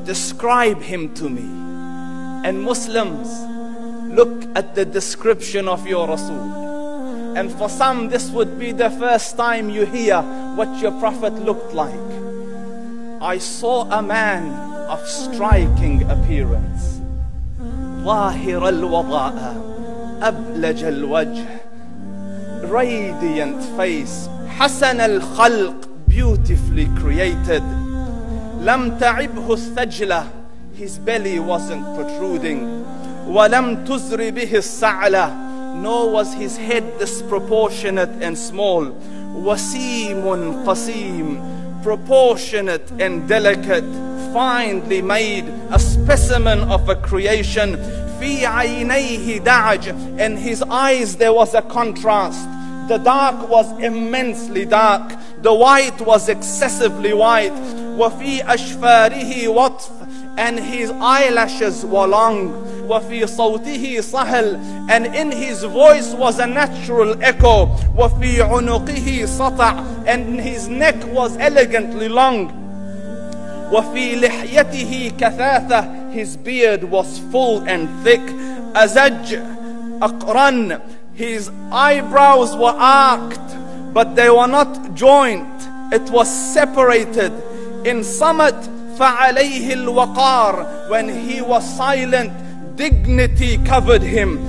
describe him to me. And Muslims, look at the description of your Rasul. And for some, this would be the first time you hear what your Prophet looked like. I saw a man of striking appearance. ظاهر الوضاء أبلج الوجه, radiant face, حسن الخلق, beautifully created. لم تعبه الثجلة, his belly wasn't protruding. ولم تزر به السعلة, nor was his head disproportionate and small. وسيم قسيم, proportionate and delicate, finely made, a specimen of a creation. في عينيه دعج, in his eyes there was a contrast. The dark was immensely dark, the white was excessively white. وفي أشفاره وطف, and his eyelashes were long. وفي صوته صهل, and in his voice was a natural echo. وفي عنقه سطع, and his neck was elegantly long. وفي لحيته كثاثة, his beard was full and thick. أزج أقرن, his eyebrows were arched, but they were not joined. It was separated. In summit فعليه الوقار, when he was silent, dignity covered him.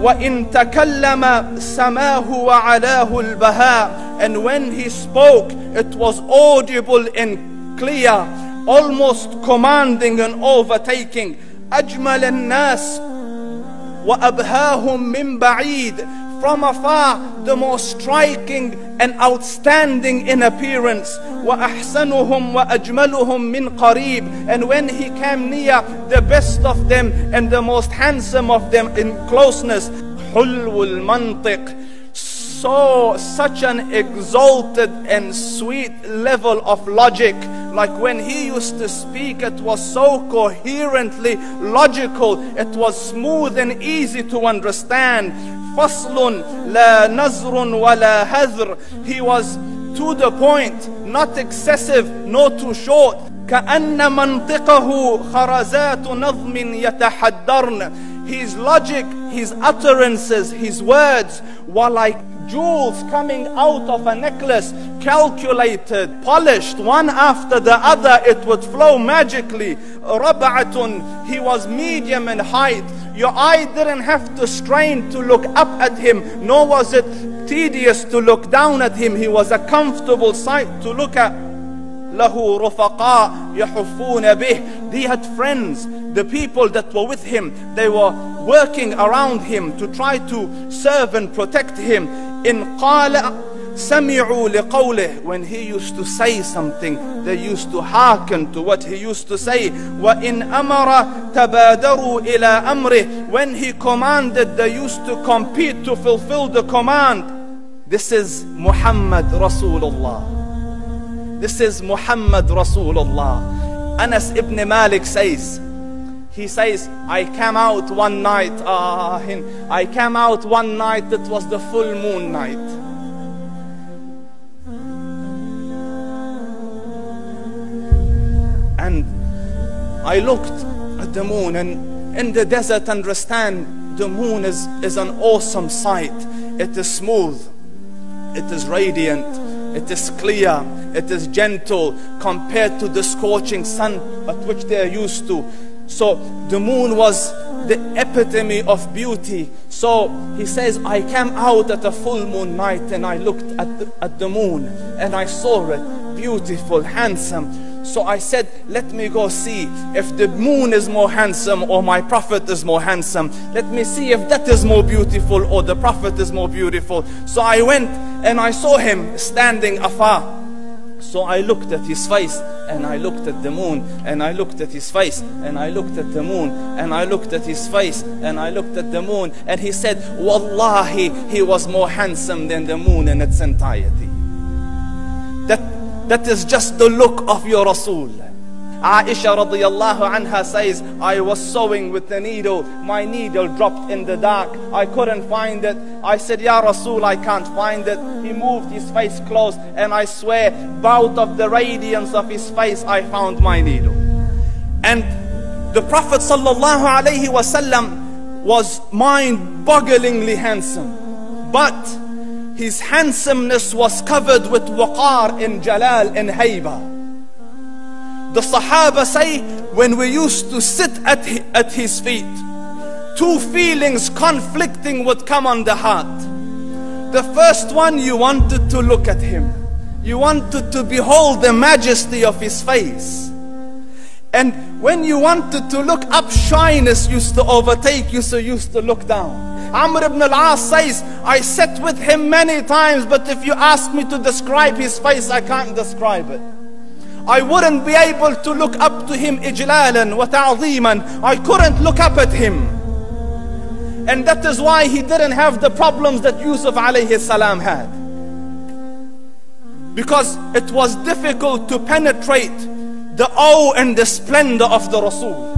وإن تكلم سماه وعلاه البهاء, and when he spoke, it was audible and clear, almost commanding and overtaking. أجمل الناس وأبهاهم من بعيد, from afar the most striking and outstanding in appearance. وأحسنهم وأجملهم من قريب, and when he came near, the best of them and the most handsome of them in closeness. حلو المنطق, such an exalted and sweet level of logic. Like when he used to speak, it was so coherently logical, it was smooth and easy to understand. فصل لا نزر ولا هذر, he was to the point, not excessive nor too short. كأن منطقه خرزات نظم يتحدرن, his logic, his utterances, his words were like jewels coming out of a necklace, calculated, polished, one after the other, it would flow magically. ربعة, he was medium in height. Your eye didn't have to strain to look up at him, nor was it tedious to look down at him. He was a comfortable sight to look at. له رفقاء يحفون به, he had friends, the people that were with him, they were working around him to try to serve and protect him. إن قال سمعوا لقوله, when he used to say something, they used to hearken to what he used to say. وإن أمر تبادروا إلى أمره, when he commanded, they used to compete to fulfill the command. This is Muhammad Rasulullah. This is Muhammad Rasulullah. Anas ibn Malik says, he says, I came out one night, I came out one night, it was the full moon night. And I looked at the moon, and in the desert, understand, the moon is an awesome sight. It is smooth, it is radiant, it is clear, it is gentle compared to the scorching sun at which they are used to. So the moon was the epitome of beauty. So he says, I came out at a full moon night and I looked at the moon and I saw it, beautiful, handsome. So I said, let me go see if the moon is more handsome or my Prophet is more handsome. Let me see if that is more beautiful or the Prophet is more beautiful. So I went and I saw him standing afar. So I looked at his face and I looked at the moon and I looked at his face and I looked at the moon and I looked at his face and I looked at the moon, and he said, Wallahi, he was more handsome than the moon in its entirety. That is just the look of your Rasul. Aisha radiyallahu anha says, I was sewing with the needle. My needle dropped in the dark. I couldn't find it. I said, Ya Rasul, I can't find it. He moved his face close, and I swear, out of the radiance of his face, I found my needle. And the Prophet sallallahu alaihi wasallam was mind-bogglingly handsome, but his handsomeness was covered with waqar and jalal and hayba. The Sahaba say, when we used to sit at his feet, two feelings conflicting would come on the heart. The first one, you wanted to look at him. You wanted to behold the majesty of his face. And when you wanted to look up, shyness used to overtake you, so you used to look down. Amr ibn al-As says, I sat with him many times, but if you ask me to describe his face, I can't describe it. I wouldn't be able to look up to him ijlalan wa ta'zeeman. I couldn't look up at him. And that is why he didn't have the problems that Yusuf alayhi salam had. Because it was difficult to penetrate the awe and the splendor of the Rasul.